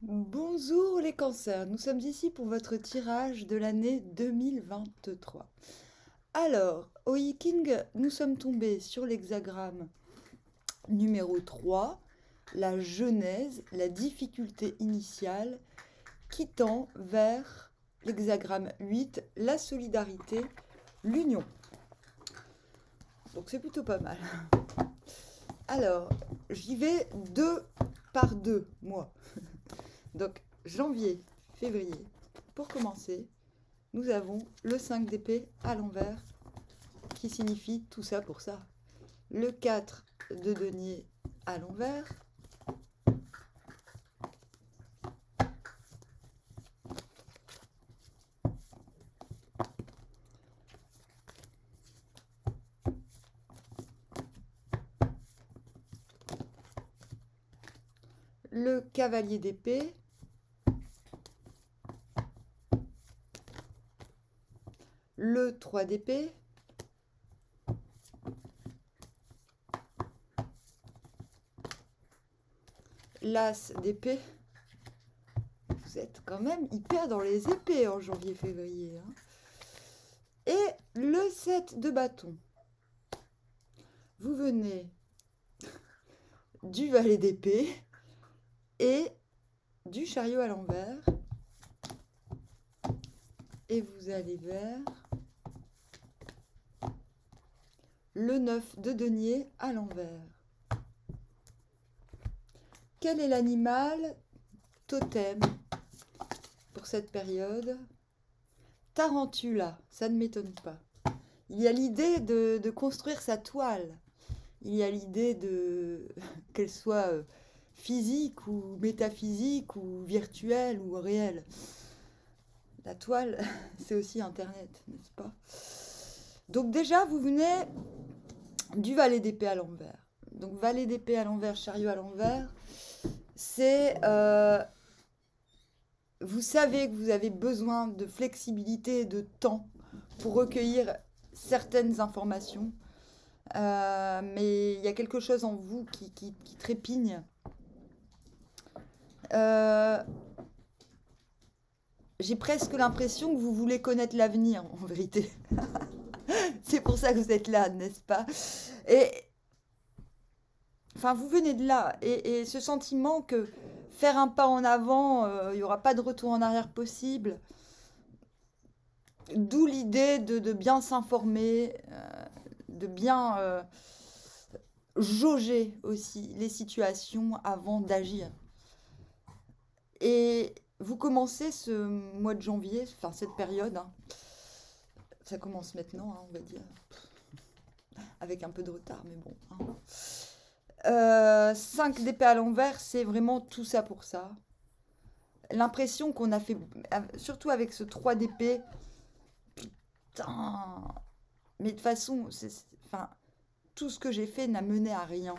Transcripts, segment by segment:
Bonjour les cancers, nous sommes ici pour votre tirage de l'année 2023. Alors, au Yiking, nous sommes tombés sur l'hexagramme numéro 3, la genèse, la difficulté initiale, qui tend vers l'hexagramme 8, la solidarité, l'union. Donc c'est plutôt pas mal. Alors, j'y vais deux par deux, moi. Donc, janvier, février. Pour commencer, nous avons le 5 d'épée à l'envers, qui signifie tout ça pour ça. Le 4 de denier à l'envers. Le cavalier d'épée. Le 3 d'épée. L'as d'épée. Vous êtes quand même hyper dans les épées en janvier-février. Hein. Et le 7 de bâton. Vous venez du valet d'épée et du chariot à l'envers. Et vous allez vers le 9 de denier à l'envers. Quel est l'animal totem pour cette période? Tarentula, ça ne m'étonne pas. Il y a l'idée de construire sa toile. Il y a l'idée qu'elle soit physique ou métaphysique ou virtuelle ou réelle. La toile, c'est aussi Internet, n'est-ce pas? Donc déjà, vous venez du valet d'épée à l'envers. Donc valet d'épée à l'envers, chariot à l'envers, c'est... vous savez que vous avez besoin de flexibilité et de temps pour recueillir certaines informations. Mais il y a quelque chose en vous qui trépigne. J'ai presque l'impression que vous voulez connaître l'avenir, en vérité. C'est pour ça que vous êtes là, n'est-ce pas? Et enfin, vous venez de là. Et ce sentiment que faire un pas en avant, il n'y aura pas de retour en arrière possible. D'où l'idée de bien s'informer, de bien jauger aussi les situations avant d'agir. Et vous commencez ce mois de janvier, enfin cette période, hein, ça commence maintenant, hein, on va dire, avec un peu de retard, mais bon. Hein. 5 d'épée à l'envers, c'est vraiment tout ça pour ça. L'impression qu'on a fait, surtout avec ce 3 d'épée, putain, mais de toute façon, enfin, tout ce que j'ai fait n'a mené à rien.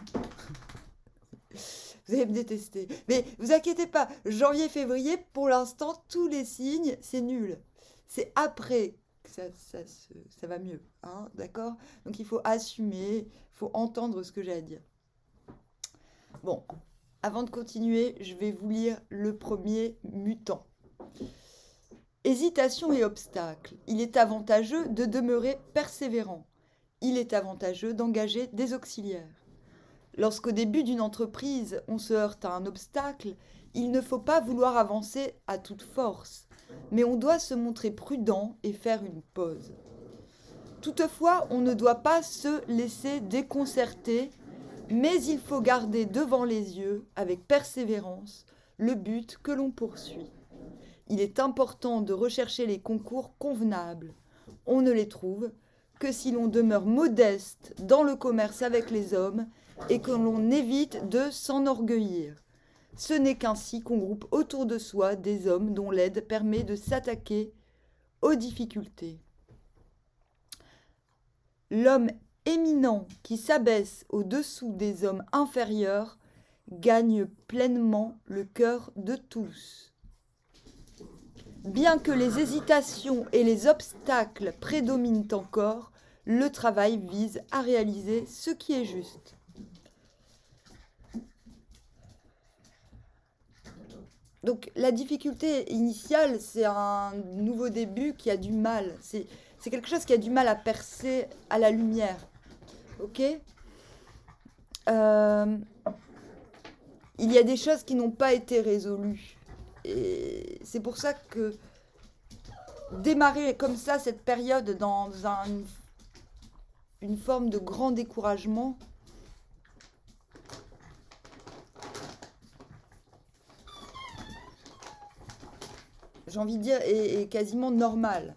Vous allez me détester. Mais vous inquiétez pas, janvier-février, pour l'instant, tous les signes, c'est nul. C'est après que ça va mieux. Hein, d'accord? Donc il faut assumer, il faut entendre ce que j'ai à dire. Bon, avant de continuer, je vais vous lire le premier mutant. Hésitation et obstacle. Il est avantageux de demeurer persévérant. Il est avantageux d'engager des auxiliaires. Lorsqu'au début d'une entreprise, on se heurte à un obstacle, il ne faut pas vouloir avancer à toute force, mais on doit se montrer prudent et faire une pause. Toutefois, on ne doit pas se laisser déconcerter, mais il faut garder devant les yeux, avec persévérance, le but que l'on poursuit. Il est important de rechercher les concours convenables. On ne les trouve que si l'on demeure modeste dans le commerce avec les hommes et que l'on évite de s'enorgueillir. Ce n'est qu'ainsi qu'on groupe autour de soi des hommes dont l'aide permet de s'attaquer aux difficultés. L'homme éminent qui s'abaisse au-dessous des hommes inférieurs gagne pleinement le cœur de tous. Bien que les hésitations et les obstacles prédominent encore, le travail vise à réaliser ce qui est juste. Donc la difficulté initiale, c'est un nouveau début qui a du mal. C'est quelque chose qui a du mal à percer à la lumière. Ok? Euh, il y a des choses qui n'ont pas été résolues. Et c'est pour ça que démarrer comme ça cette période dans une forme de grand découragement, j'ai envie de dire, est quasiment normal.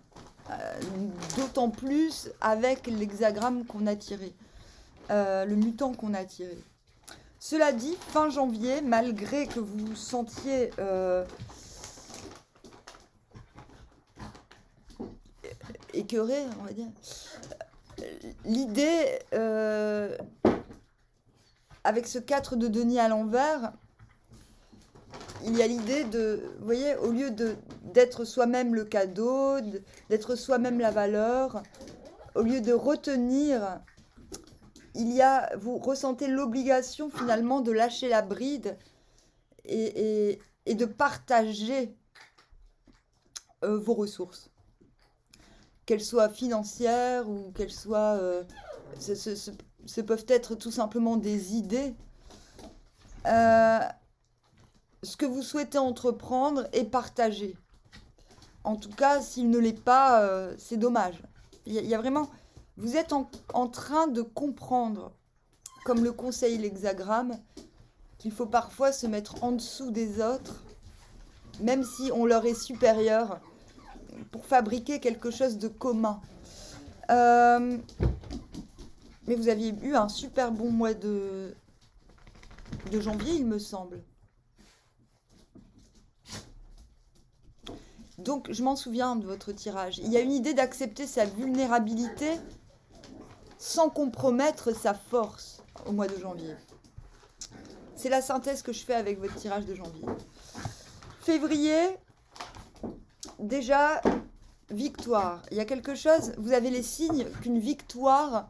D'autant plus avec l'hexagramme qu'on a tiré, le mutant qu'on a tiré. Cela dit, fin janvier, malgré que vous vous sentiez écœuré, on va dire, l'idée, avec ce 4 de denier à l'envers, il y a l'idée de, vous voyez, au lieu d'être soi-même le cadeau, d'être soi-même la valeur, au lieu de retenir, vous ressentez l'obligation finalement de lâcher la bride et de partager vos ressources. Qu'elles soient financières ou qu'elles soient... ce peuvent être tout simplement des idées. Ce que vous souhaitez entreprendre est partagé. En tout cas, s'il ne l'est pas, c'est dommage. Il y a vraiment... Vous êtes en train de comprendre, comme le conseille l'hexagramme, qu'il faut parfois se mettre en dessous des autres, même si on leur est supérieur, pour fabriquer quelque chose de commun. Mais vous aviez eu un super bon mois de janvier, il me semble. Donc, je m'en souviens de votre tirage. Il y a une idée d'accepter sa vulnérabilité sans compromettre sa force au mois de janvier. C'est la synthèse que je fais avec votre tirage de janvier. Février, déjà, victoire. Il y a quelque chose, vous avez les signes qu'une victoire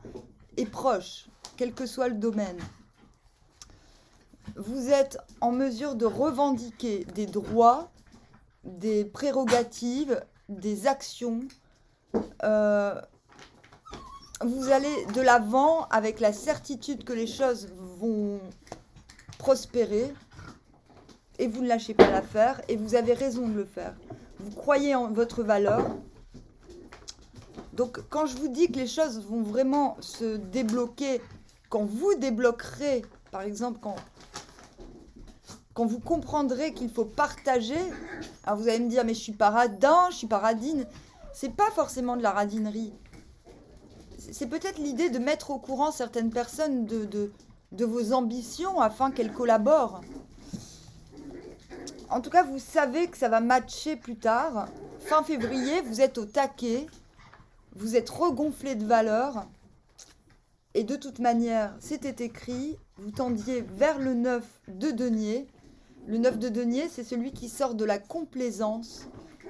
est proche, quel que soit le domaine. Vous êtes en mesure de revendiquer des droits, des prérogatives, des actions. Vous allez de l'avant avec la certitude que les choses vont prospérer et vous ne lâchez pas l'affaire et vous avez raison de le faire. Vous croyez en votre valeur. Donc quand je vous dis que les choses vont vraiment se débloquer, quand vous débloquerez, par exemple, quand vous comprendrez qu'il faut partager, alors vous allez me dire mais je suis pas radin, je suis pas radine. C'est pas forcément de la radinerie. C'est peut-être l'idée de mettre au courant certaines personnes de vos ambitions afin qu'elles collaborent. En tout cas, vous savez que ça va matcher plus tard. Fin février, vous êtes au taquet. Vous êtes regonflé de valeur. Et de toute manière, c'était écrit, vous tendiez vers le 9 de denier. Le 9 de denier, c'est celui qui sort de la complaisance.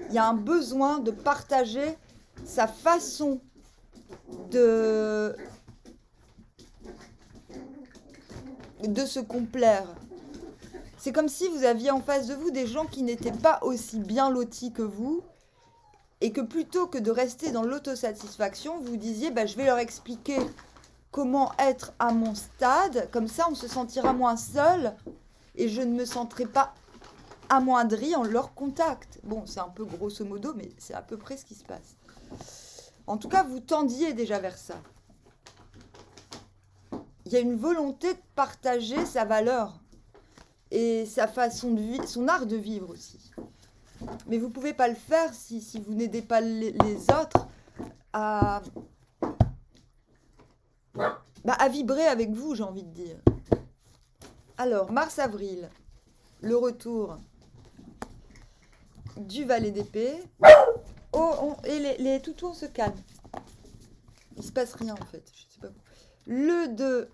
Il y a un besoin de partager sa façon de se complaire. C'est comme si vous aviez en face de vous des gens qui n'étaient pas aussi bien lotis que vous et que plutôt que de rester dans l'autosatisfaction, vous disiez je vais leur expliquer comment être à mon stade, comme ça on se sentira moins seul et je ne me sentirai pas amoindri en leur contact. Bon, c'est un peu grosso modo, mais c'est à peu près ce qui se passe. En tout cas, vous tendiez déjà vers ça. Il y a une volonté de partager sa valeur et sa façon de vivre, son art de vivre aussi. Mais vous ne pouvez pas le faire si vous n'aidez pas les autres à vibrer avec vous, j'ai envie de dire. Alors, mars-avril, le retour du valet d'épée. Oh, et les toutous, on se calme. Il se passe rien en fait. Je sais pas. Le 2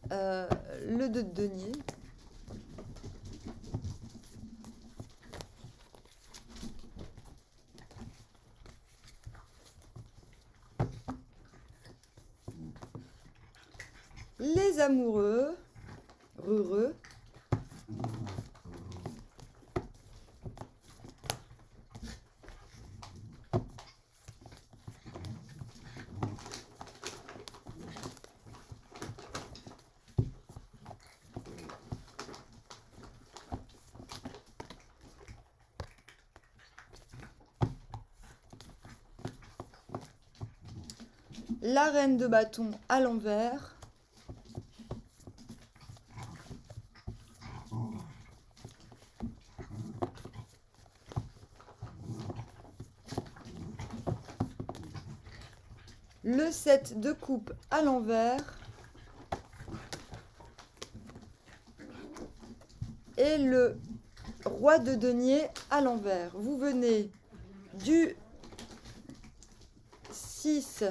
de denier. Les amoureux, heureux. La reine de bâton à l'envers. Le 7 de coupe à l'envers. Et le roi de denier à l'envers. Vous venez du 6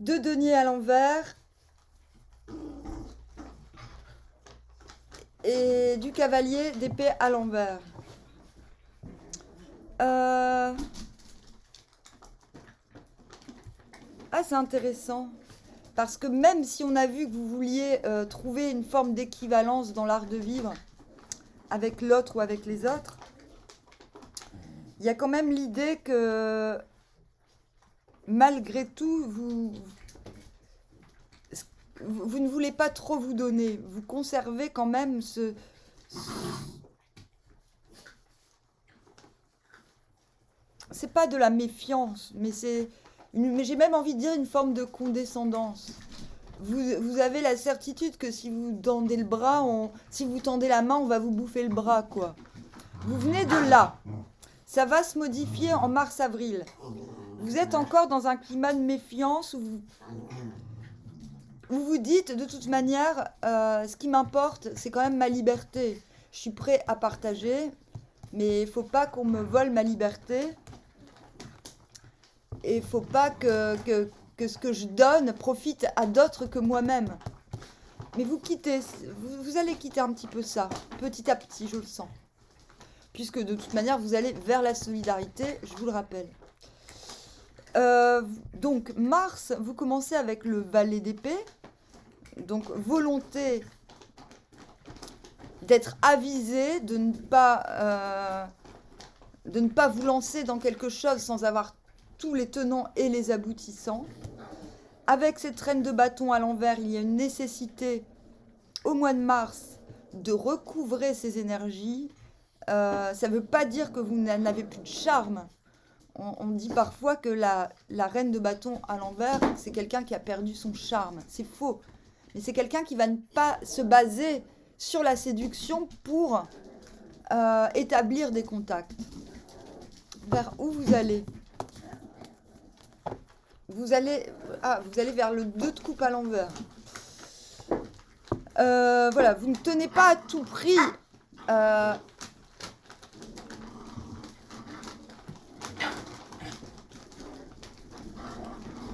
de denier à l'envers et du cavalier d'épée à l'envers. Ah, c'est intéressant. Parce que même si on a vu que vous vouliez trouver une forme d'équivalence dans l'art de vivre avec l'autre ou avec les autres, il y a quand même l'idée que malgré tout, vous ne voulez pas trop vous donner. Vous conservez quand même c'est pas de la méfiance, mais j'ai même envie de dire une forme de condescendance. Vous avez la certitude que si vous tendez le bras, si vous tendez la main, on va vous bouffer le bras, quoi. Vous venez de là. Ça va se modifier en mars-avril. Vous êtes encore dans un climat de méfiance où vous vous dites, de toute manière, ce qui m'importe, c'est quand même ma liberté. Je suis prêt à partager, mais il ne faut pas qu'on me vole ma liberté. Et il ne faut pas que ce que je donne profite à d'autres que moi-même. Mais vous quittez, vous allez quitter un petit peu ça, petit à petit, je le sens. Puisque de toute manière, vous allez vers la solidarité, je vous le rappelle. Donc, Mars, vous commencez avec le valet d'épée. Donc, volonté d'être avisé, de ne pas vous lancer dans quelque chose sans avoir tous les tenants et les aboutissants. Avec cette reine de bâton à l'envers, il y a une nécessité au mois de mars de recouvrer ses énergies. Ça ne veut pas dire que vous n'avez plus de charme. On dit parfois que la reine de bâton à l'envers, c'est quelqu'un qui a perdu son charme. C'est faux. Mais c'est quelqu'un qui va ne pas se baser sur la séduction pour établir des contacts. Vers où vous allez ? Vous allez vers le 2 de coupe à l'envers. Voilà, vous ne tenez pas à tout prix.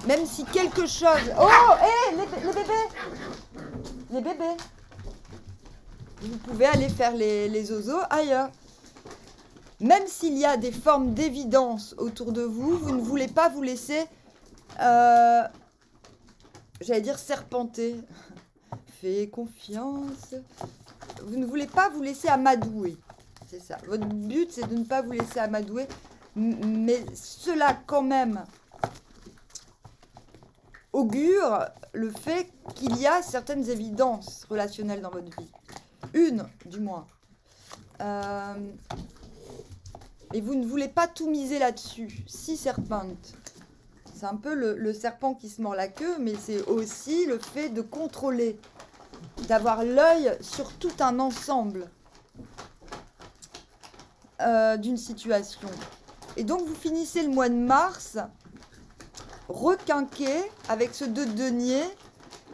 Même si quelque chose... Oh, hé, les bébés! Les bébés! Vous pouvez aller faire les zozos ailleurs. Même s'il y a des formes d'évidence autour de vous, vous ne voulez pas vous laisser... j'allais dire serpenter. Fais confiance. Vous ne voulez pas vous laisser amadouer. C'est ça. Votre but, c'est de ne pas vous laisser amadouer. Mais cela, quand même, augure le fait qu'il y a certaines évidences relationnelles dans votre vie. Une, du moins. Et vous ne voulez pas tout miser là-dessus. Si serpente. C'est un peu le serpent qui se mord la queue, mais c'est aussi le fait de contrôler, d'avoir l'œil sur tout un ensemble d'une situation. Et donc, vous finissez le mois de mars requinqué avec ce 2 de denier,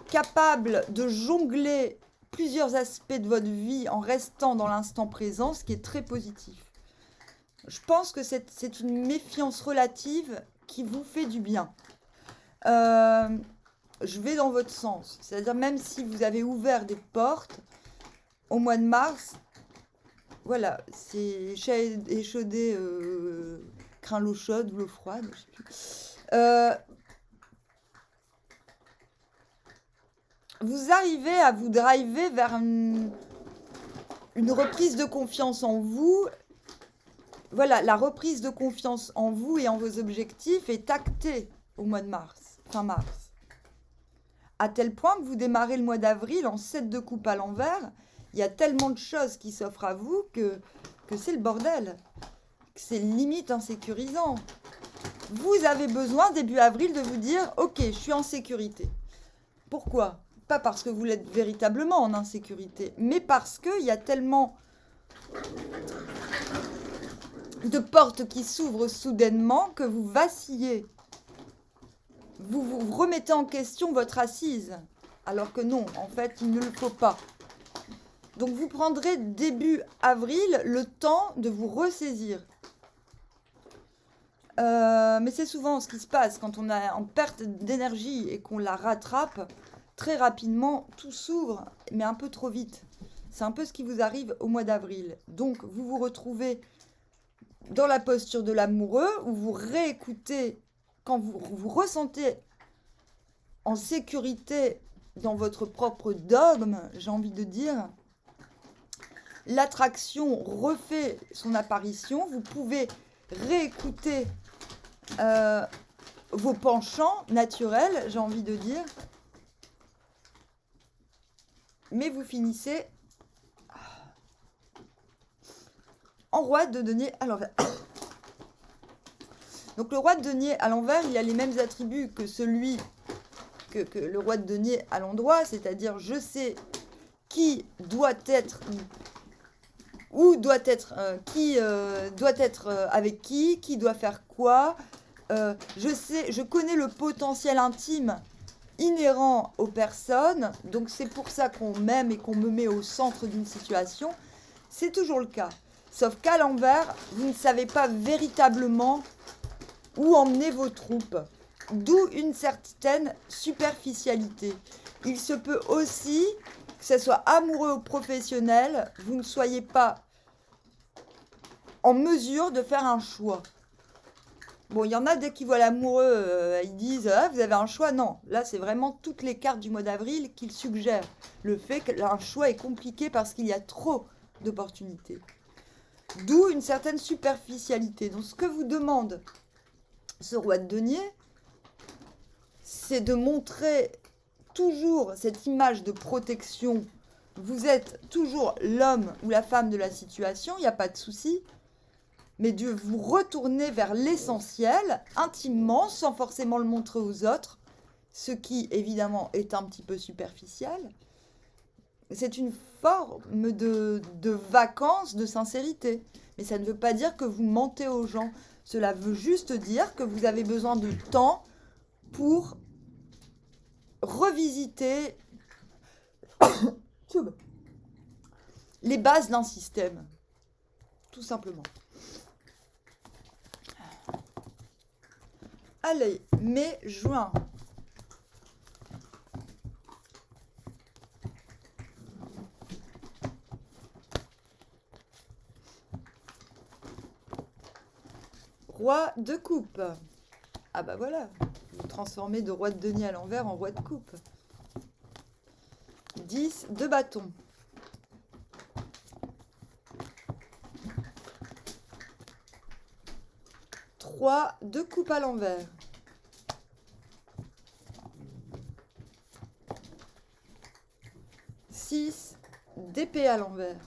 capable de jongler plusieurs aspects de votre vie en restant dans l'instant présent, ce qui est très positif. Je pense que c'est une méfiance relative qui vous fait du bien. Je vais dans votre sens. C'est-à-dire, même si vous avez ouvert des portes, au mois de mars, voilà, c'est chat échaudé, craint l'eau chaude ou l'eau froide, je sais plus. Vous arrivez à vous driver vers une reprise de confiance en vous. Voilà, la reprise de confiance en vous et en vos objectifs est actée au mois de mars, fin mars. À tel point que vous démarrez le mois d'avril en 7 de coupe à l'envers. Il y a tellement de choses qui s'offrent à vous que c'est le bordel. Que c'est limite insécurisant. Vous avez besoin, début avril, de vous dire « Ok, je suis en sécurité ». Pourquoi? Pas parce que vous l'êtes véritablement en insécurité, mais parce qu'il y a tellement de portes qui s'ouvrent soudainement que vous vacillez. Vous remettez en question votre assise, alors que non, en fait, il ne le faut pas. Donc vous prendrez début avril le temps de vous ressaisir. Mais c'est souvent ce qui se passe quand on est en perte d'énergie et qu'on la rattrape. Très rapidement, tout s'ouvre, mais un peu trop vite. C'est un peu ce qui vous arrive au mois d'avril. Donc vous vous retrouvez dans la posture de l'amoureux, où vous réécoutez, quand vous vous ressentez en sécurité dans votre propre dogme, j'ai envie de dire, l'attraction refait son apparition. Vous pouvez réécouter vos penchants naturels, j'ai envie de dire. Mais vous finissez en roi de denier à l'envers. Donc le roi de denier à l'envers, il a les mêmes attributs que celui que le roi de denier à l'endroit, c'est-à-dire je sais qui doit être avec qui doit faire quoi. Je connais le potentiel intime inhérent aux personnes, donc c'est pour ça qu'on m'aime et qu'on me met au centre d'une situation. C'est toujours le cas. Sauf qu'à l'envers, vous ne savez pas véritablement où emmener vos troupes. D'où une certaine superficialité. Il se peut aussi, que ce soit amoureux ou professionnel, vous ne soyez pas en mesure de faire un choix. Bon, il y en a, dès qu'ils voient l'amoureux, ils disent « Ah, vous avez un choix ». Non, là, c'est vraiment toutes les cartes du mois d'avril qu'ils suggèrent. Le fait qu'un choix est compliqué parce qu'il y a trop d'opportunités. D'où une certaine superficialité. Donc, ce que vous demande ce roi de denier, c'est de montrer toujours cette image de protection. Vous êtes toujours l'homme ou la femme de la situation, il n'y a pas de souci. Mais de vous retourner vers l'essentiel, intimement, sans forcément le montrer aux autres, ce qui, évidemment, est un petit peu superficiel. C'est une forme de vacances, de sincérité. Mais ça ne veut pas dire que vous mentez aux gens. Cela veut juste dire que vous avez besoin de temps pour revisiter les bases d'un système. Tout simplement. Allez, mai, juin. Roi de coupe. Ah bah voilà, vous transformez de roi de denier à l'envers en roi de coupe. 10 de bâton. Roi de coupe à l'envers. 6 d'épée à l'envers.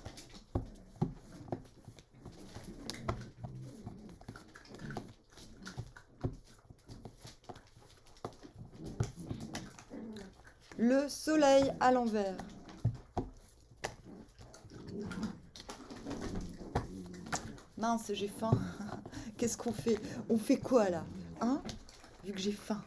Le soleil à l'envers. Mince, j'ai faim. Qu'est-ce qu'on fait? On fait quoi là? Hein? Vu que j'ai faim.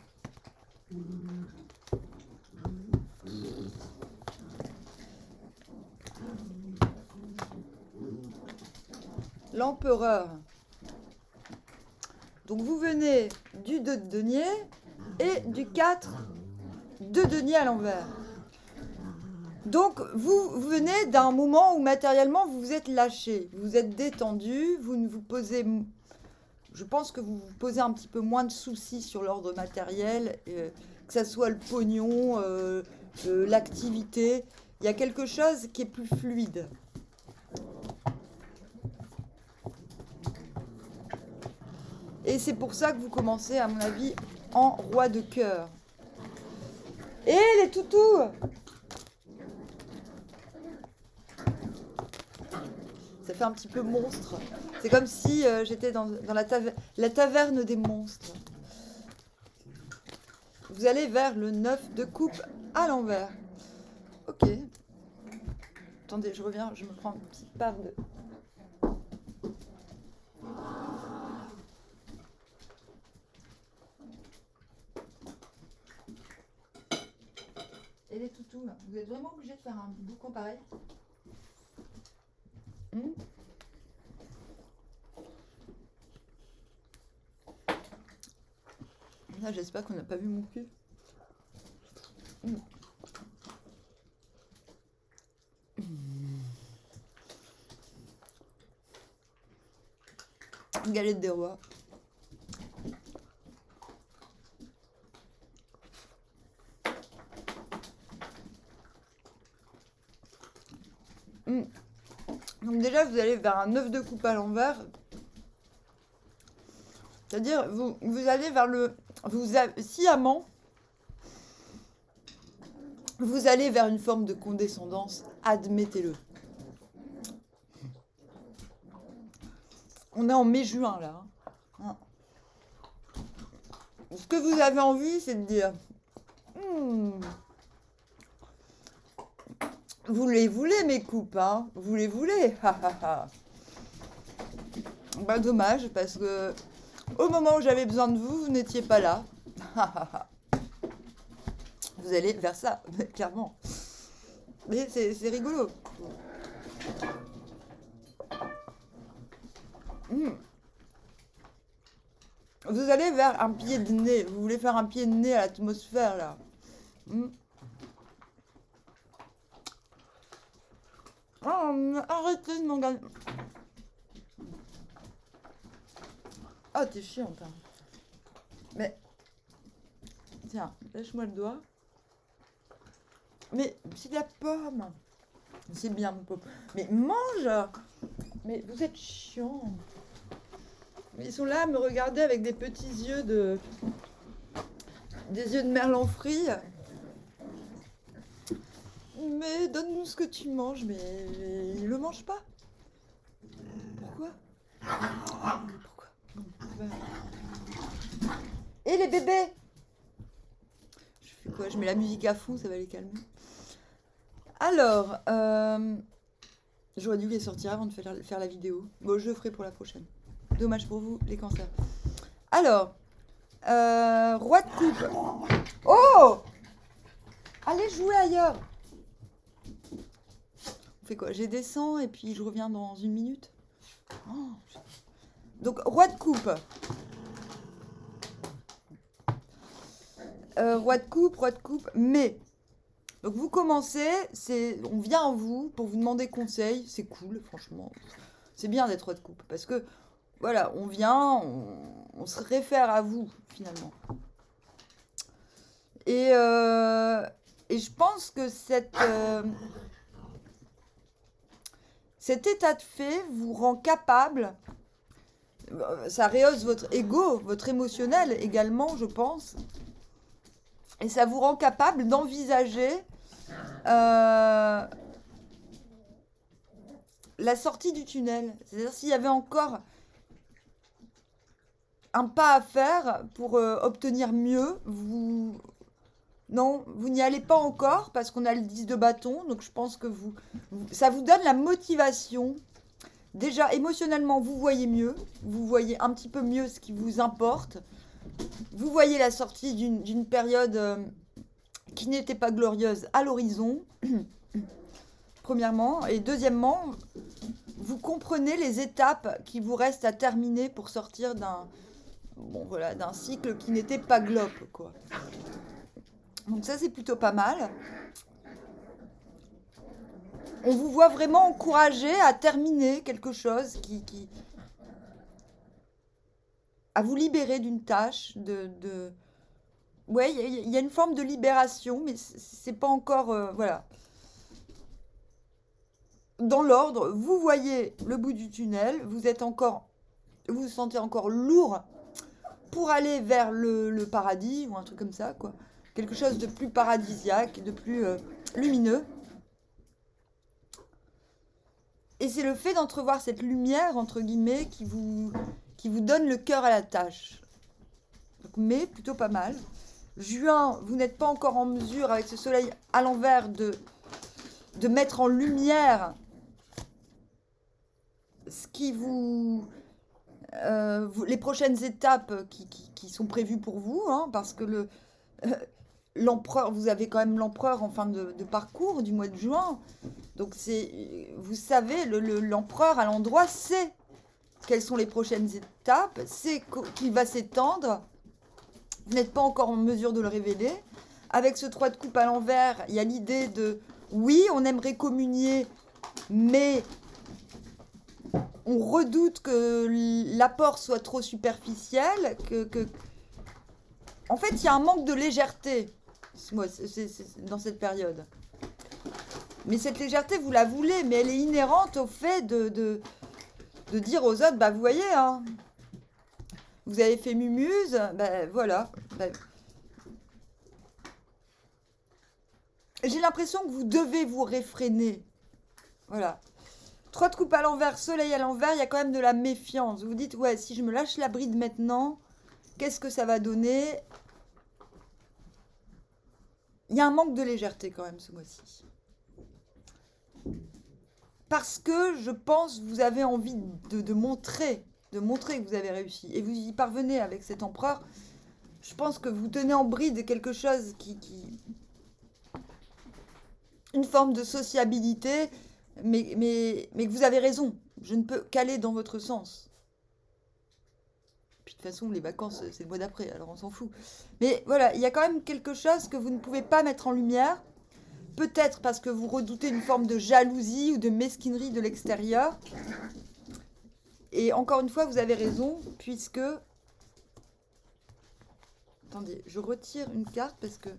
L'empereur. Donc vous venez du 2 de denier et du 4 de denier à l'envers. Donc vous venez d'un moment où matériellement vous vous êtes lâché, vous vous êtes détendu, vous ne vous posez... Je pense que vous vous posez un petit peu moins de soucis sur l'ordre matériel, que ça soit le pognon, l'activité. Il y a quelque chose qui est plus fluide. Et c'est pour ça que vous commencez, à mon avis, en roi de cœur. Et les toutous! Ça fait un petit peu monstre. C'est comme si j'étais dans la taverne des monstres. Vous allez vers le 9 de coupe à l'envers. Ok. Attendez, je reviens, je me prends une petite part de... Et les toutous, là, vous êtes vraiment obligé de faire un boucan pareil? Là, j'espère qu'on n'a pas vu mon cul. Galette des rois. Donc déjà, vous allez vers un œuf de coupe à l'envers. C'est-à-dire, vous allez vers le... sciemment, vous allez vers une forme de condescendance, admettez-le. On est en mai-juin, là. Ce que vous avez envie, c'est de dire... Vous les voulez, mes coupes, hein? Vous les voulez. Bah, dommage, parce que au moment où j'avais besoin de vous, vous n'étiez pas là. Vous allez vers ça, clairement. Mais c'est rigolo. Vous allez vers un pied de nez. Vous voulez faire un pied de nez à l'atmosphère, là. Oh, arrêtez de m'engager. Oh, t'es chiante. Hein. Mais... Tiens, lâche-moi le doigt. Mais c'est de la pomme. C'est bien, mon pauvre. Mais mange. Mais vous êtes chiant. Ils sont là à me regarder avec des petits yeux de... Des yeux de merlan frit. Mais donne-nous ce que tu manges. Mais il le mange pas. Pourquoi? Pourquoi? Et les bébés? Je fais quoi? Je mets la musique à fond, ça va les calmer. Alors, j'aurais dû les sortir avant de faire la vidéo. Bon, je le ferai pour la prochaine. Dommage pour vous, les cancers. Alors, roi de coupe. Oh! Allez jouer ailleurs. On fait quoi? J'ai des 100 et puis je reviens dans une minute. Oh. Donc, roi de coupe. Roi de coupe, mais... Donc, vous commencez, on vient à vous pour vous demander conseil. C'est cool, franchement. C'est bien d'être roi de coupe parce que, voilà, on vient, on se réfère à vous, finalement. Et je pense que cet état de fait vous rend capable... Ça rehausse votre ego, votre émotionnel également, je pense. Et ça vous rend capable d'envisager la sortie du tunnel. C'est-à-dire s'il y avait encore un pas à faire pour obtenir mieux, non, vous n'y allez pas encore parce qu'on a le 10 de bâton. Donc je pense que ça vous donne la motivation. Déjà, émotionnellement, vous voyez mieux. Vous voyez un petit peu mieux ce qui vous importe. Vous voyez la sortie d'une période qui n'était pas glorieuse à l'horizon, premièrement. Et deuxièmement, vous comprenez les étapes qui vous restent à terminer pour sortir d'un cycle qui n'était pas globe, quoi. Donc ça, c'est plutôt pas mal. On vous voit vraiment encouragé à terminer quelque chose à vous libérer d'une tâche, Ouais, il y a une forme de libération, mais c'est pas encore... voilà. Dans l'ordre, vous voyez le bout du tunnel, vous vous sentez encore lourd pour aller vers le paradis ou un truc comme ça, quoi. Quelque chose de plus paradisiaque, de plus lumineux. Et c'est le fait d'entrevoir cette lumière, entre guillemets, qui vous donne le cœur à la tâche. Donc, mais plutôt pas mal. Juin, vous n'êtes pas encore en mesure, avec ce soleil à l'envers, de mettre en lumière ce qui les prochaines étapes qui sont prévues pour vous, hein, parce que l'empereur, vous avez quand même l'empereur en fin de parcours du mois de juin. Donc vous savez, l'empereur à l'endroit sait quelles sont les prochaines étapes, sait qu'il va s'étendre. Vous n'êtes pas encore en mesure de le révéler. Avec ce 3 de coupe à l'envers, il y a l'idée de, oui, on aimerait communier, mais on redoute que l'apport soit trop superficiel, En fait, il y a un manque de légèreté dans cette période. Mais cette légèreté, vous la voulez, mais elle est inhérente au fait de dire aux autres, bah vous voyez, hein, vous avez fait mumuse, ben voilà. J'ai l'impression que vous devez vous réfréner. Voilà. 3 de coupe à l'envers, soleil à l'envers, il y a quand même de la méfiance. Vous vous dites, ouais, si je me lâche la bride maintenant, qu'est-ce que ça va donner? Il y a un manque de légèreté quand même ce mois-ci. Parce que je pense que vous avez envie de montrer que vous avez réussi. Et vous y parvenez avec cet empereur. Je pense que vous tenez en bride quelque chose une forme de sociabilité, mais que vous avez raison. Je ne peux qu'aller dans votre sens. Puis de toute façon, les vacances, c'est le mois d'après, alors on s'en fout. Mais voilà, il y a quand même quelque chose que vous ne pouvez pas mettre en lumière. Peut-être parce que vous redoutez une forme de jalousie ou de mesquinerie de l'extérieur. Et encore une fois, vous avez raison, puisque... Attendez, je retire une carte parce que...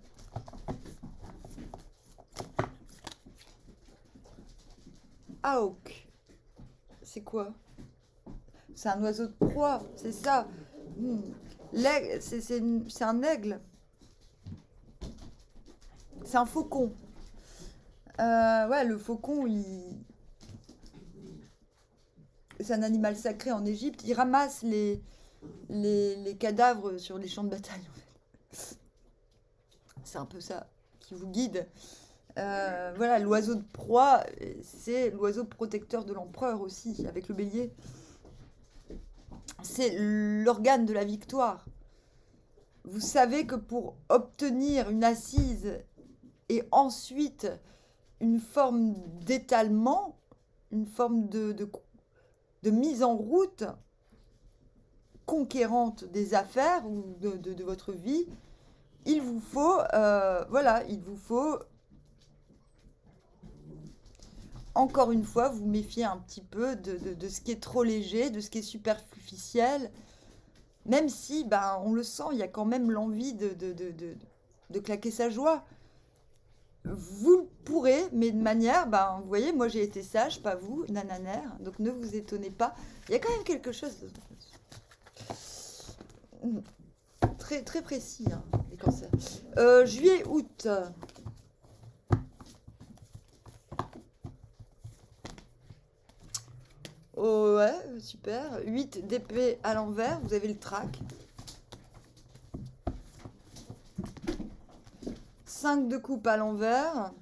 Auk. C'est quoi? C'est un oiseau de proie, c'est ça. L'aigle, c'est un aigle. C'est un faucon. Ouais, le faucon, c'est un animal sacré en Égypte. Il ramasse les cadavres sur les champs de bataille, en fait. C'est un peu ça qui vous guide. Voilà, l'oiseau de proie, c'est l'oiseau protecteur de l'empereur aussi, avec le bélier. C'est l'organe de la victoire. Vous savez que pour obtenir une assise et ensuite une forme d'étalement, une forme de mise en route conquérante des affaires ou de votre vie, il vous faut, voilà, il vous faut, encore une fois, vous méfier un petit peu de ce qui est trop léger, de ce qui est superficiel, même si, ben, on le sent, il y a quand même l'envie de claquer sa joie. Vous le pourrez, mais de manière, ben, vous voyez, moi j'ai été sage, pas vous, nananère, donc ne vous étonnez pas. Il y a quand même quelque chose très, très précis, hein, les cancers. Juillet, août. Oh, ouais, super. 8 d'épée à l'envers, vous avez le trac. 5 de coupe à l'envers.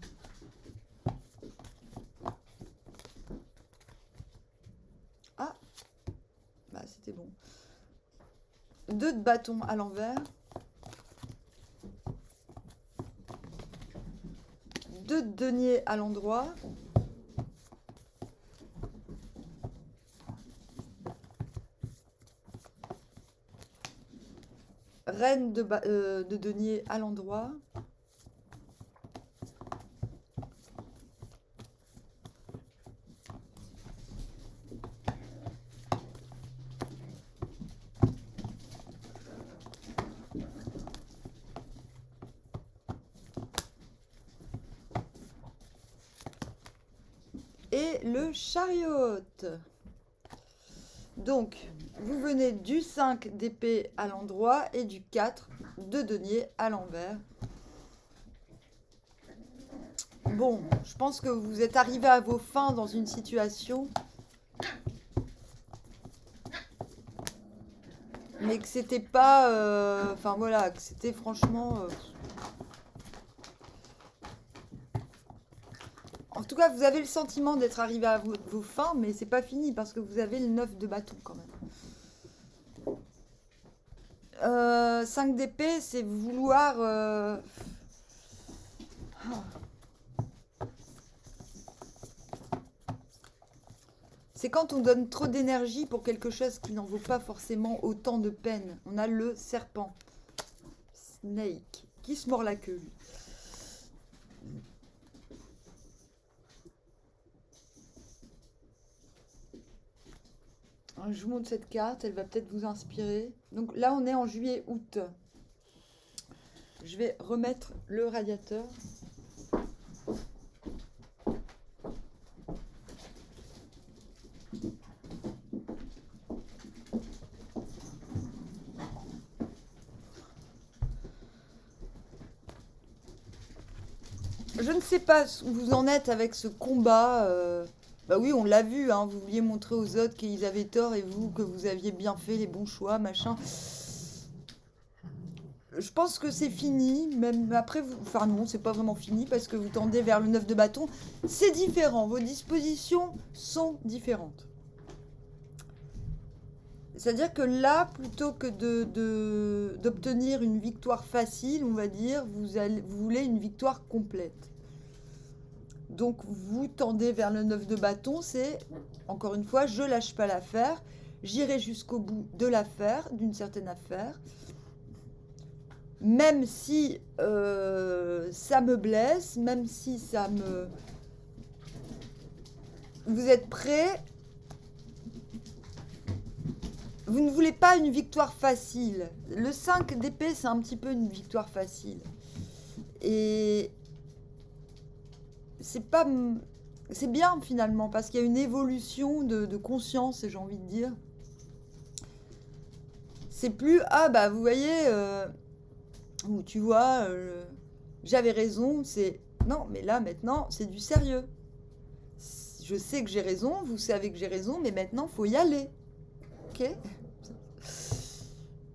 Ah, bah c'était bon. 2 de bâton à l'envers. 2 de denier à l'endroit. Reine de denier à l'endroit. Et le chariot. Donc, vous venez du 5 d'épée à l'endroit et du 4 de denier à l'envers. Bon, je pense que vous êtes arrivé à vos fins dans une situation, mais que c'était pas... Enfin voilà, que c'était franchement... En tout cas, vous avez le sentiment d'être arrivé à vos fins, mais c'est pas fini parce que vous avez le 9 de bâton quand même. 5 d'épée, c'est vouloir... C'est quand on donne trop d'énergie pour quelque chose qui n'en vaut pas forcément autant de peine. On a le serpent. Snake. Qui se mord la queue, lui. Alors, je vous montre cette carte, elle va peut-être vous inspirer. Donc là, on est en juillet-août. Je vais remettre le radiateur. Je ne sais pas où vous en êtes avec ce combat. Bah oui, on l'a vu, hein, vous vouliez montrer aux autres qu'ils avaient tort et vous, que vous aviez bien fait les bons choix, machin. Je pense que c'est fini, même après, enfin non, c'est pas vraiment fini parce que vous tendez vers le 9 de bâton. C'est différent, vos dispositions sont différentes. C'est-à-dire que là, plutôt que d'obtenir une victoire facile, on va dire, vous voulez une victoire complète. Donc vous tendez vers le 9 de bâton, c'est, encore une fois, je lâche pas l'affaire, j'irai jusqu'au bout de l'affaire, d'une certaine affaire. Même si ça me blesse, même si ça me... Vous êtes prêts? Vous ne voulez pas une victoire facile. Le 5 d'épée, c'est un petit peu une victoire facile. Et c'est pas... C'est bien finalement, parce qu'il y a une évolution de conscience, j'ai envie de dire. C'est plus, ah bah vous voyez, ou tu vois, j'avais raison, c'est... Non, mais là maintenant, c'est du sérieux. Je sais que j'ai raison, vous savez que j'ai raison, mais maintenant, faut y aller. Ok?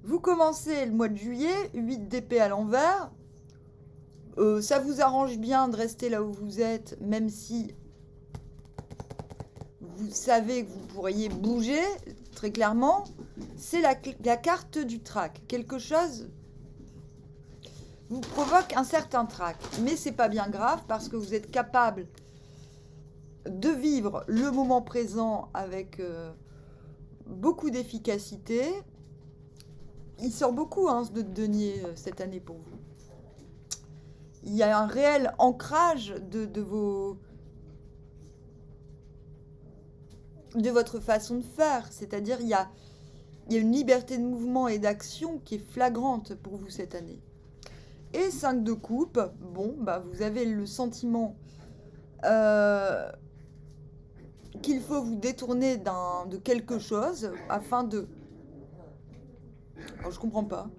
Vous commencez le mois de juillet, 8 d'épée à l'envers. Ça vous arrange bien de rester là où vous êtes, même si vous savez que vous pourriez bouger, très clairement. C'est la carte du trac. Quelque chose vous provoque un certain trac. Mais c'est pas bien grave parce que vous êtes capable de vivre le moment présent avec beaucoup d'efficacité. Il sort beaucoup hein, de denier cette année pour vous. Il y a un réel ancrage de votre façon de faire. C'est-à-dire il y a une liberté de mouvement et d'action qui est flagrante pour vous cette année. Et 5 de coupe, bon, bah vous avez le sentiment qu'il faut vous détourner de quelque chose afin de... Oh, je comprends pas.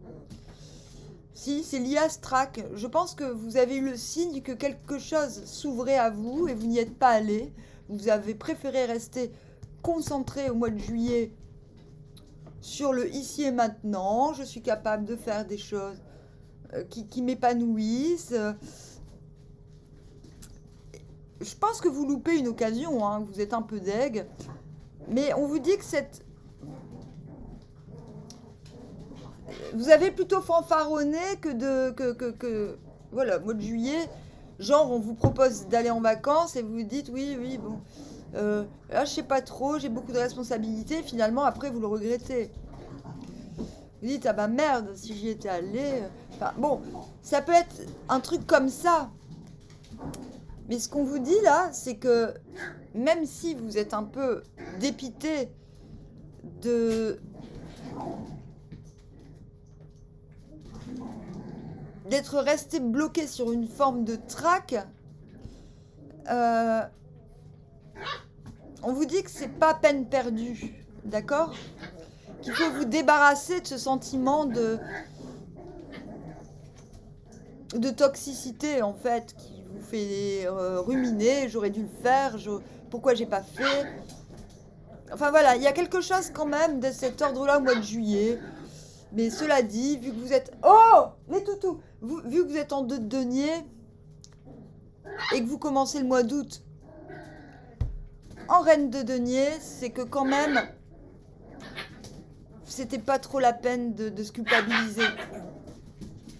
Si, c'est lié à ce trac. Je pense que vous avez eu le signe que quelque chose s'ouvrait à vous et vous n'y êtes pas allé. Vous avez préféré rester concentré au mois de juillet sur le ici et maintenant. Je suis capable de faire des choses qui m'épanouissent. Je pense que vous loupez une occasion, hein, vous êtes un peu deg. Mais on vous dit que cette... Vous avez plutôt fanfaronné que voilà, mois de juillet, genre on vous propose d'aller en vacances et vous vous dites oui, bon, là je sais pas trop, j'ai beaucoup de responsabilités, finalement après vous le regrettez. Vous dites ah bah merde, si j'y étais allé... Enfin bon, ça peut être un truc comme ça. Mais ce qu'on vous dit là, c'est que même si vous êtes un peu dépité d'être resté bloqué sur une forme de trac, on vous dit que c'est pas peine perdue d'accord? Qu'il faut vous débarrasser de ce sentiment de toxicité, en fait, qui vous fait ruminer, j'aurais dû le faire, pourquoi j'ai pas fait? Enfin voilà, il y a quelque chose quand même de cet ordre-là au mois de juillet. Mais cela dit, vu que vous êtes... Oh, les toutous! Vu que vous êtes en 2 de denier et que vous commencez le mois d'août en reine de denier, c'est que quand même, c'était pas trop la peine de se culpabiliser.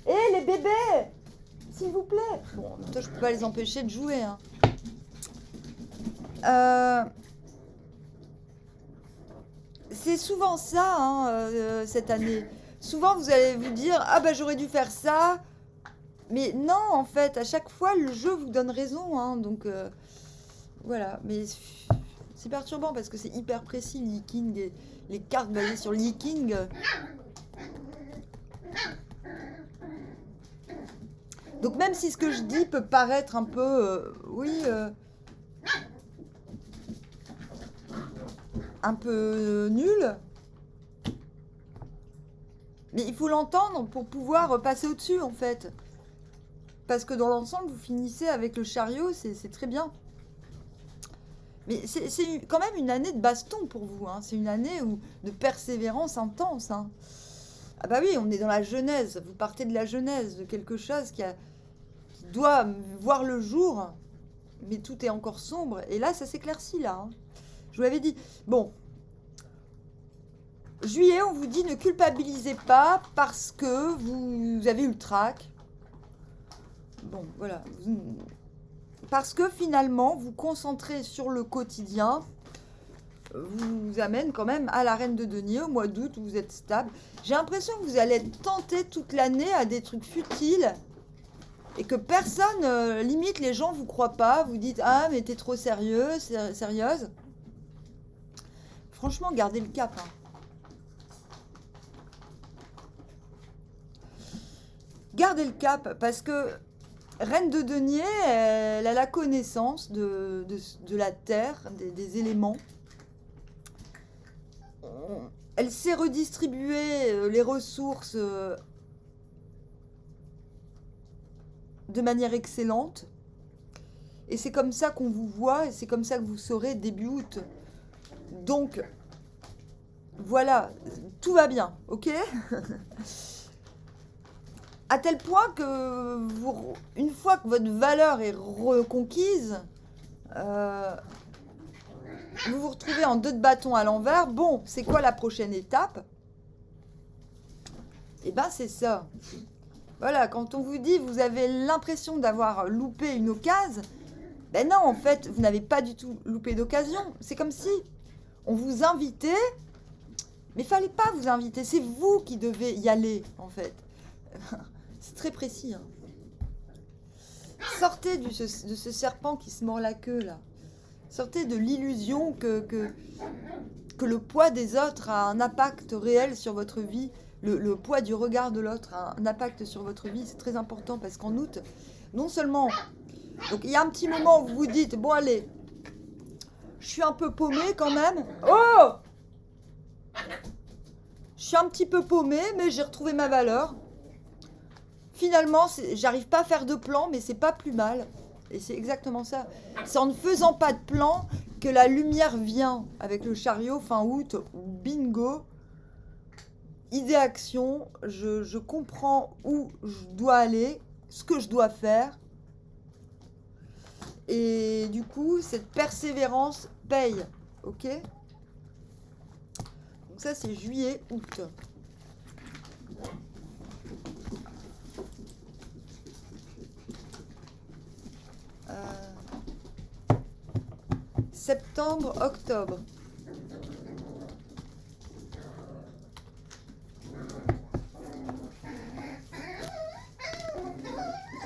Eh, les bébés! S'il vous plaît! Bon, en même temps, je peux pas les empêcher de jouer, hein. C'est souvent ça, hein, cette année. Souvent, vous allez vous dire, ah bah j'aurais dû faire ça. Mais non, en fait, à chaque fois, le jeu vous donne raison, hein, donc voilà. Mais c'est perturbant parce que c'est hyper précis, le Yi-King, les cartes basées sur le Yi-King. Donc même si ce que je dis peut paraître un peu, oui, un peu nul, mais il faut l'entendre pour pouvoir passer au-dessus, en fait. Parce que dans l'ensemble, vous finissez avec le chariot, c'est très bien. Mais c'est quand même une année de baston pour vous, hein. C'est une année de persévérance intense, hein. Ah bah oui, on est dans la genèse. Vous partez de la genèse, de quelque chose qui doit voir le jour, mais tout est encore sombre. Et là, ça s'éclaircit, là, hein. Je vous l'avais dit. Bon. Juillet, on vous dit ne culpabilisez pas parce que vous avez eu le trac. Bon, voilà. Parce que finalement, vous concentrez sur le quotidien, vous amène quand même à la reine de denier au mois d'août où vous êtes stable. J'ai l'impression que vous allez être tenté toute l'année à des trucs futiles et que personne, limite les gens vous croient pas, vous dites ah mais t'es trop sérieux, sérieuse. Franchement, gardez le cap, hein. Gardez le cap parce que reine de denier, elle a la connaissance de la terre, des éléments. Elle sait redistribuer les ressources de manière excellente. Et c'est comme ça qu'on vous voit et c'est comme ça que vous saurez début août. Donc, voilà, tout va bien, ok? À tel point que, une fois que votre valeur est reconquise, vous vous retrouvez en 2 de bâton à l'envers. Bon, c'est quoi la prochaine étape? Eh ben, c'est ça. Voilà, quand on vous dit vous avez l'impression d'avoir loupé une occasion, ben non, en fait, vous n'avez pas du tout loupé d'occasion. C'est comme si on vous invitait, mais il fallait pas vous inviter. C'est vous qui devez y aller, en fait. C'est très précis, hein. Sortez de ce serpent qui se mord la queue, là. Sortez de l'illusion que le poids des autres a un impact réel sur votre vie. Le poids du regard de l'autre a un impact sur votre vie. C'est très important parce qu'en août, non seulement... Donc, il y a un petit moment où vous vous dites, bon, allez, je suis un peu paumé quand même. Oh! Je suis un petit peu paumé, mais j'ai retrouvé ma valeur. Finalement, j'arrive pas à faire de plan, mais c'est pas plus mal. Et c'est exactement ça. C'est en ne faisant pas de plan que la lumière vient avec le chariot fin août. Bingo. Idée action. Je comprends où je dois aller, ce que je dois faire. Et du coup, cette persévérance paye. Ok? Donc ça, c'est juillet, août. Septembre, octobre.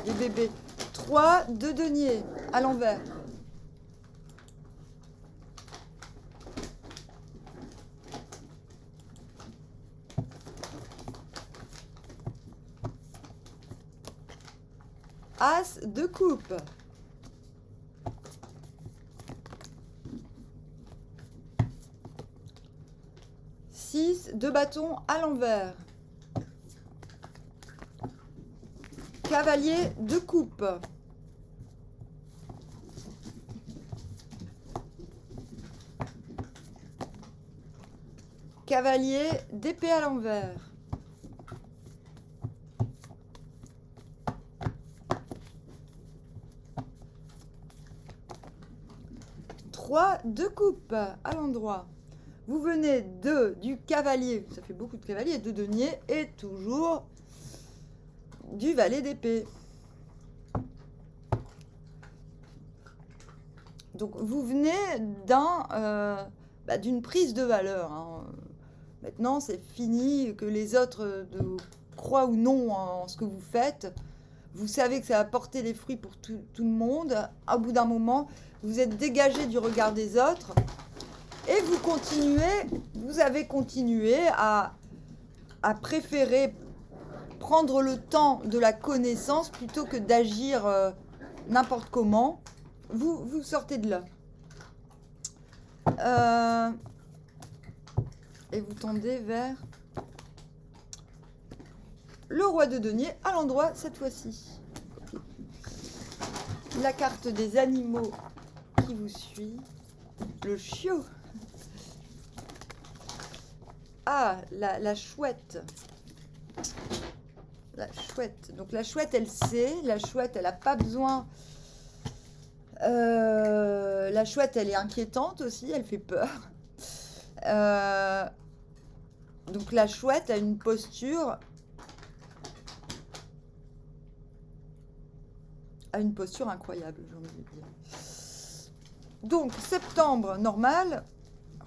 Les bébés. 3 de denier à l'envers. As de coupe. 6 de bâton à l'envers. Cavalier de coupe. Cavalier d'épée à l'envers. Roi de coupe à l'endroit. Vous venez du cavalier, ça fait beaucoup de cavaliers, de denier et toujours du valet d'épée. Donc vous venez d'une prise de valeur. Hein. Maintenant c'est fini, que les autres croient ou non en ce que vous faites. Vous savez que ça va porter des fruits pour tout le monde. Au bout d'un moment, vous êtes dégagé du regard des autres et vous avez continué à préférer prendre le temps de la connaissance plutôt que d'agir n'importe comment. Vous sortez de là. Et vous tendez vers le roi de denier à l'endroit cette fois-ci. La carte des animaux qui vous suit. Le chiot. Ah, la chouette. La chouette. Donc la chouette, elle sait. La chouette, elle n'a pas besoin. La chouette, elle est inquiétante aussi. Elle fait peur. Donc la chouette a une posture. Incroyable, j'ai envie de dire. Donc, septembre, normal.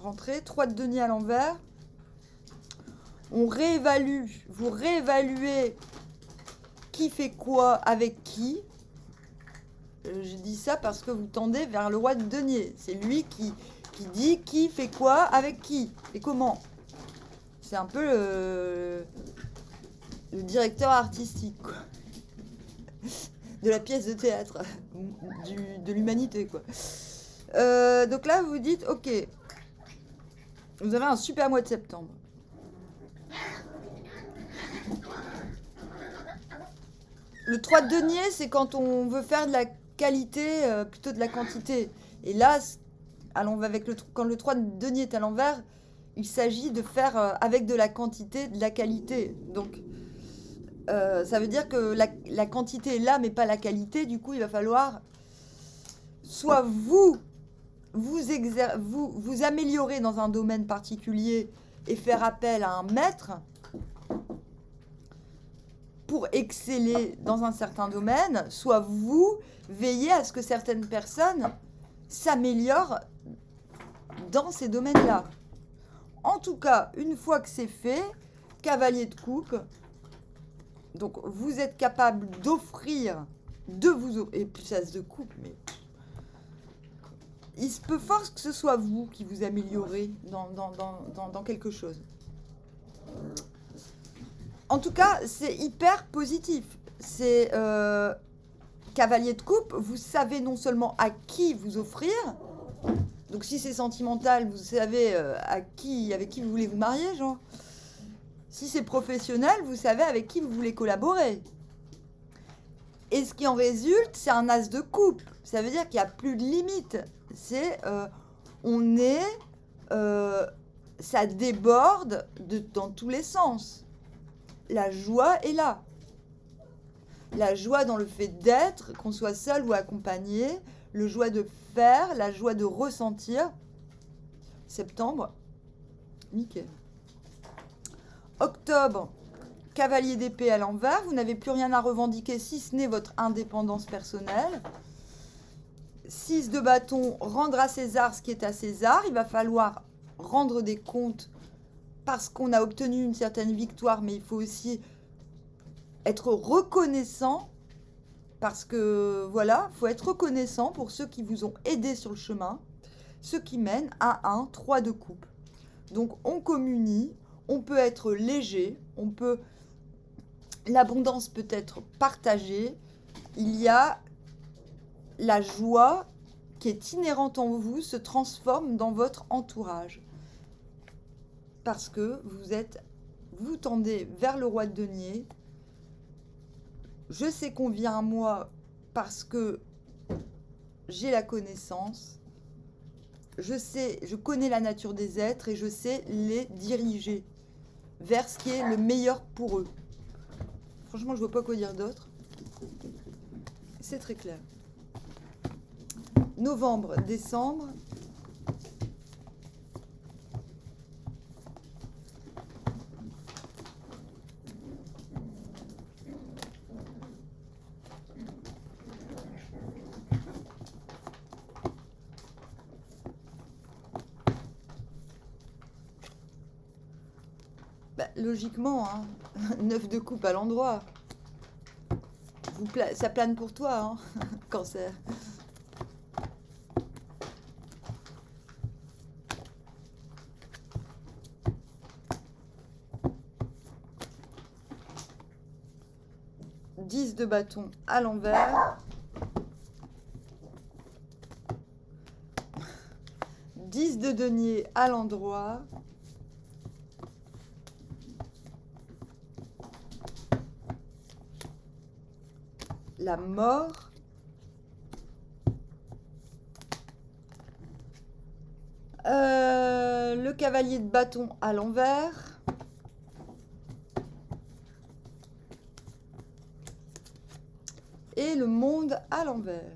Rentrée, 3 de denier à l'envers. On réévalue, vous réévaluez qui fait quoi avec qui. Je dis ça parce que vous tendez vers le roi de denier. C'est lui qui dit qui fait quoi avec qui et comment. C'est un peu le directeur artistique, quoi. De la pièce de théâtre, de l'humanité, quoi. Donc là, vous dites, ok, vous avez un super mois de septembre. Le 3 de denier, c'est quand on veut faire de la qualité plutôt de la quantité. Et là, quand le 3 de denier est à l'envers, il s'agit de faire avec de la quantité, de la qualité. Donc, ça veut dire que la quantité est là, mais pas la qualité. Du coup, il va falloir soit vous améliorer dans un domaine particulier et faire appel à un maître pour exceller dans un certain domaine, soit vous veillez à ce que certaines personnes s'améliorent dans ces domaines-là. En tout cas, une fois que c'est fait, cavalier de coupe. Donc, vous êtes capable d'offrir, et plus as de coupe, mais il se peut fort que ce soit vous qui vous améliorez dans quelque chose. En tout cas, c'est hyper positif. C'est cavalier de coupe, vous savez non seulement à qui vous offrir, donc si c'est sentimental, vous savez avec qui vous voulez vous marier, genre. Si c'est professionnel, vous savez avec qui vous voulez collaborer. Et ce qui en résulte, c'est un as de coupe. Ça veut dire qu'il n'y a plus de limite. C'est, ça déborde dans tous les sens. La joie est là. La joie dans le fait d'être, qu'on soit seul ou accompagné. Le joie de faire, la joie de ressentir. Septembre, nickel. Octobre, cavalier d'épée à l'envers. Vous n'avez plus rien à revendiquer si ce n'est votre indépendance personnelle. 6 de bâton, rendre à César ce qui est à César. Il va falloir rendre des comptes parce qu'on a obtenu une certaine victoire, mais il faut aussi être reconnaissant parce que, voilà, il faut être reconnaissant pour ceux qui vous ont aidé sur le chemin, ce qui mène à un 3 de coupe. Donc, on communie. On peut être léger, l'abondance peut être partagée. Il y a la joie qui est inhérente en vous, se transforme dans votre entourage. parce que vous tendez vers le roi de denier. Je sais qu'on vient à moi parce que j'ai la connaissance. Je connais la nature des êtres et je sais les diriger vers ce qui est le meilleur pour eux. Franchement, je ne vois pas quoi dire d'autre. C'est très clair. Novembre, décembre. Bah, logiquement, hein, 9 de coupe à l'endroit. Ça plane pour toi, hein, Cancer. De bâton à l'envers. 10 de denier à l'endroit. La mort. Le cavalier de bâton à l'envers. Et le monde à l'envers.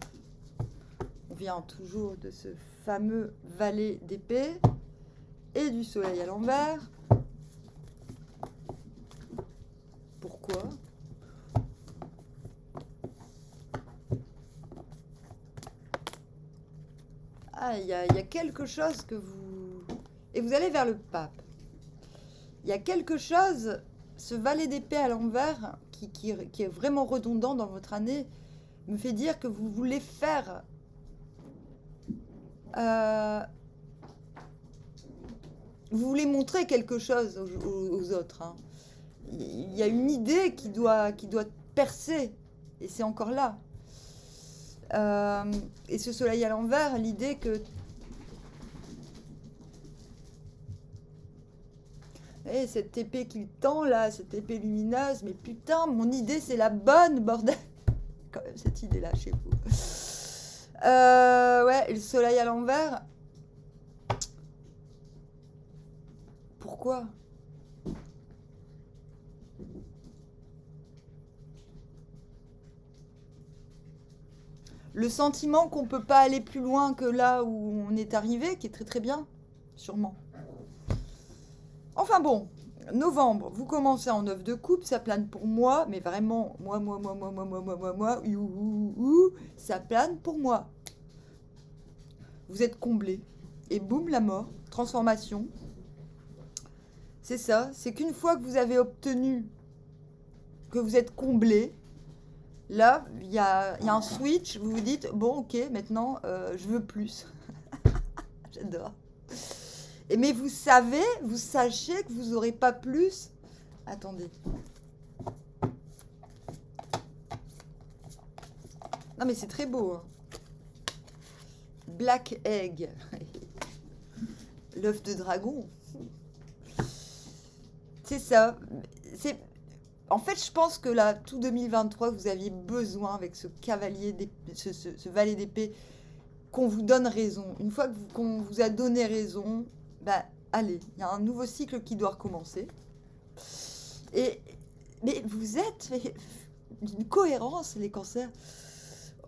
On vient toujours de ce fameux valet d'épée et du soleil à l'envers. Pourquoi? Ah, il y a quelque chose que vous... Et vous allez vers le pape. Il y a quelque chose, ce valet d'épée à l'envers, qui est vraiment redondant dans votre année, me fait dire que vous voulez faire... vous voulez montrer quelque chose aux autres. Hein. Il y a une idée qui doit percer. Et c'est encore là. Et ce soleil à l'envers, l'idée que... Et cette épée qu'il tend là, cette épée lumineuse, mais putain, mon idée c'est la bonne, bordel. Quand même cette idée là chez vous. Ouais, le soleil à l'envers. Pourquoi? Le sentiment qu'on peut pas aller plus loin que là où on est arrivé, qui est très très bien, sûrement. Enfin bon, novembre, vous commencez en 9 de coupe, ça plane pour moi, mais vraiment, moi, ça plane pour moi. Vous êtes comblé, et boum, la mort, transformation. C'est ça, c'est qu'une fois que vous avez obtenu, que vous êtes comblé, là, il y a un switch, vous vous dites, bon, ok, maintenant, je veux plus. J'adore. Mais vous sachez que vous n'aurez pas plus. Attendez. Non, mais c'est très beau. Hein. Black Egg. L'œuf de dragon. C'est ça. En fait, je pense que là, tout 2023, vous aviez besoin, avec ce cavalier, ce valet d'épée, qu'on vous donne raison. Une fois qu'on vous a donné raison, bah, allez, il y a un nouveau cycle qui doit recommencer. Mais vous êtes d'une cohérence, les cancers.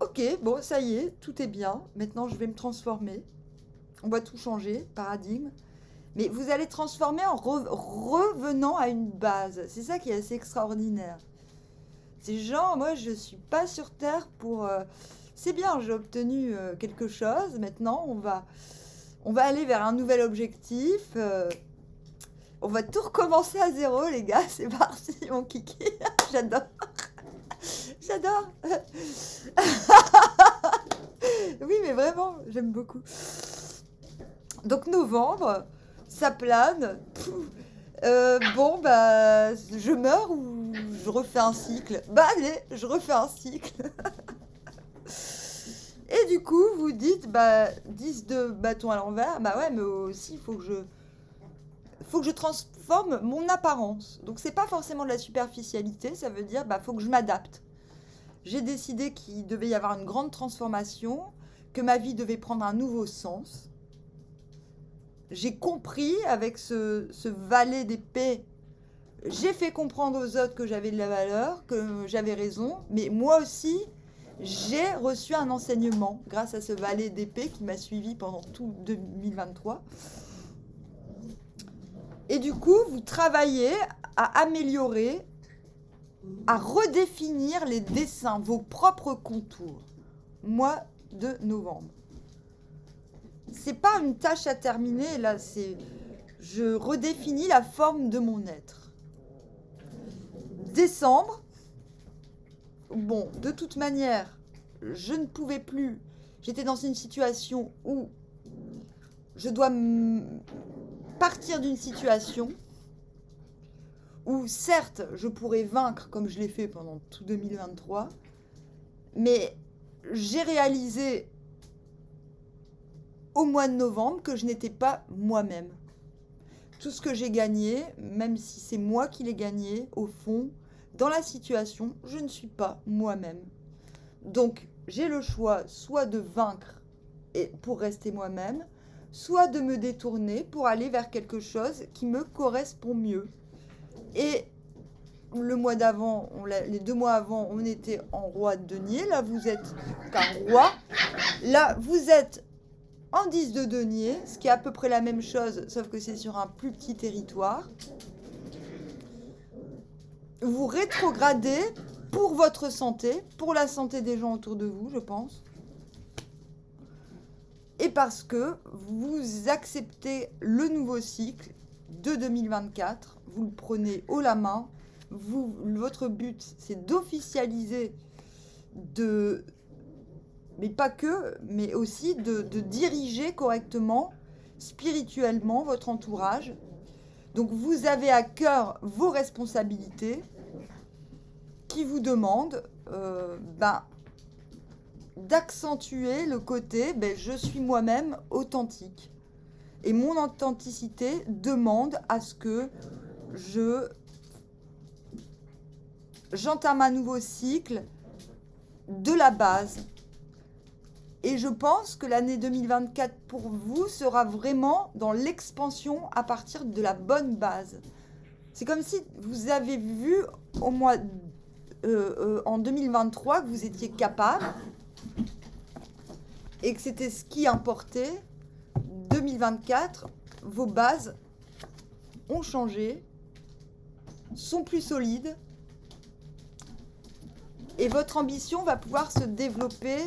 Ok, bon, ça y est, tout est bien. Maintenant, je vais me transformer. On va tout changer, paradigme. Mais vous allez transformer en revenant à une base. C'est ça qui est assez extraordinaire. C'est genre, moi, je suis pas sur Terre pour... c'est bien, j'ai obtenu quelque chose. Maintenant, on va aller vers un nouvel objectif. On va tout recommencer à zéro, les gars. C'est parti, mon kiki. J'adore. J'adore. Oui, mais vraiment, j'aime beaucoup. Donc, novembre... Ça plane. Bon, bah, je meurs ou je refais un cycle? Bah, allez, je refais un cycle. Et du coup, vous dites, bah, 10 de bâton à l'envers. Bah ouais, mais aussi, il faut que je... faut que je transforme mon apparence. Donc c'est pas forcément de la superficialité, ça veut dire faut que je m'adapte. J'ai décidé qu'il devait y avoir une grande transformation, que ma vie devait prendre un nouveau sens. J'ai compris avec ce valet d'épée, j'ai fait comprendre aux autres que j'avais de la valeur, que j'avais raison, mais moi aussi, j'ai reçu un enseignement grâce à ce valet d'épée qui m'a suivi pendant tout 2023. Et du coup, vous travaillez à améliorer, à redéfinir les dessins, vos propres contours. Mois de novembre. C'est pas une tâche à terminer, là, c'est... Je redéfinis la forme de mon être. Décembre, bon, de toute manière, je ne pouvais plus... J'étais dans une situation où je dois partir d'une situation où, certes, je pourrais vaincre comme je l'ai fait pendant tout 2023, mais j'ai réalisé au mois de novembre que je n'étais pas moi-même. Tout ce que j'ai gagné, même si c'est moi qui l'ai gagné, au fond, dans la situation, je ne suis pas moi-même. Donc, j'ai le choix soit de vaincre et pour rester moi-même, soit de me détourner pour aller vers quelque chose qui me correspond mieux. Et le mois d'avant, les 2 mois avant, on était en roi de denier. Là, vous êtes un roi. Là, vous êtes en 10 de denier, ce qui est à peu près la même chose, sauf que c'est sur un plus petit territoire. Vous rétrogradez pour votre santé, pour la santé des gens autour de vous, je pense. Et parce que vous acceptez le nouveau cycle de 2024, vous le prenez haut la main. Votre but, c'est d'officialiser, mais pas que, mais aussi de diriger correctement, spirituellement, votre entourage. Donc vous avez à cœur vos responsabilités qui vous demandent d'accentuer le côté je suis moi-même authentique. Et mon authenticité demande à ce que j'entame un nouveau cycle de la base. Et je pense que l'année 2024 pour vous sera vraiment dans l'expansion à partir de la bonne base. C'est comme si vous avez vu en 2023 que vous étiez capable et que c'était ce qui importait. 2024, vos bases ont changé, sont plus solides et votre ambition va pouvoir se développer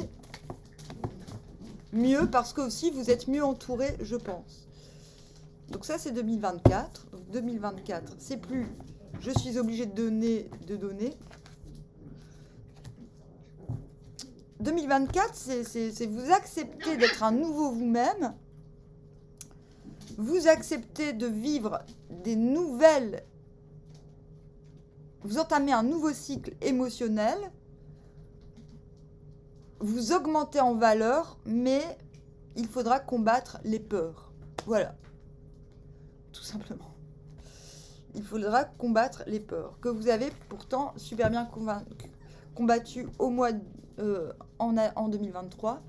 mieux parce que aussi vous êtes mieux entouré, je pense. Donc ça c'est 2024. Donc 2024, c'est plus je suis obligé de donner. 2024, c'est vous acceptez d'être un nouveau vous-même. Vous acceptez de vivre des nouvelles. Vous entamez un nouveau cycle émotionnel. Vous augmentez en valeur, mais il faudra combattre les peurs. Voilà. Tout simplement. Il faudra combattre les peurs que vous avez pourtant super bien combattu au mois en 2023.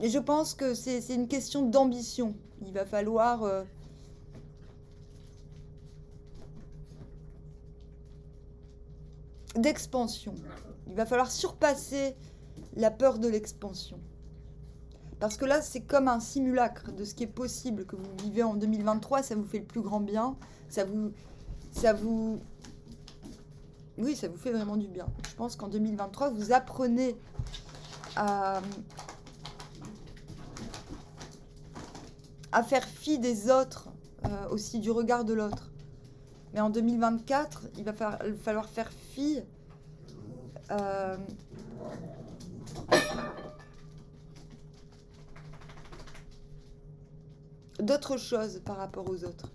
Et je pense que c'est une question d'ambition. Il va falloir d'expansion. Il va falloir surpasser la peur de l'expansion. Parce que là, c'est comme un simulacre de ce qui est possible que vous vivez en 2023. Ça vous fait le plus grand bien. Oui, ça vous fait vraiment du bien. Je pense qu'en 2023, vous apprenez à faire fi des autres, aussi du regard de l'autre. Mais en 2024, il va falloir faire fi d'autres choses par rapport aux autres.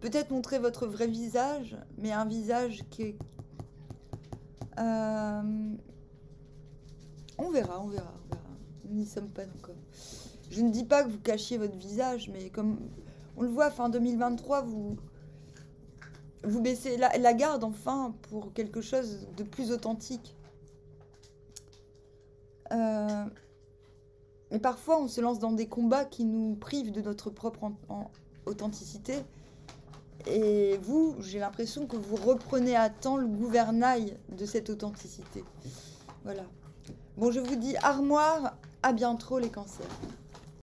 peut-être montrer votre vrai visage, mais un visage qui est... on verra, on verra, on verra. Nous n'y sommes pas encore. Je ne dis pas que vous cachiez votre visage, mais comme on le voit, fin 2023, vous baissez la garde, enfin, pour quelque chose de plus authentique. Mais parfois, on se lance dans des combats qui nous privent de notre propre authenticité. Et vous, j'ai l'impression que vous reprenez à temps le gouvernail de cette authenticité. Voilà. Bon, je vous dis armoire, à bientôt les cancers.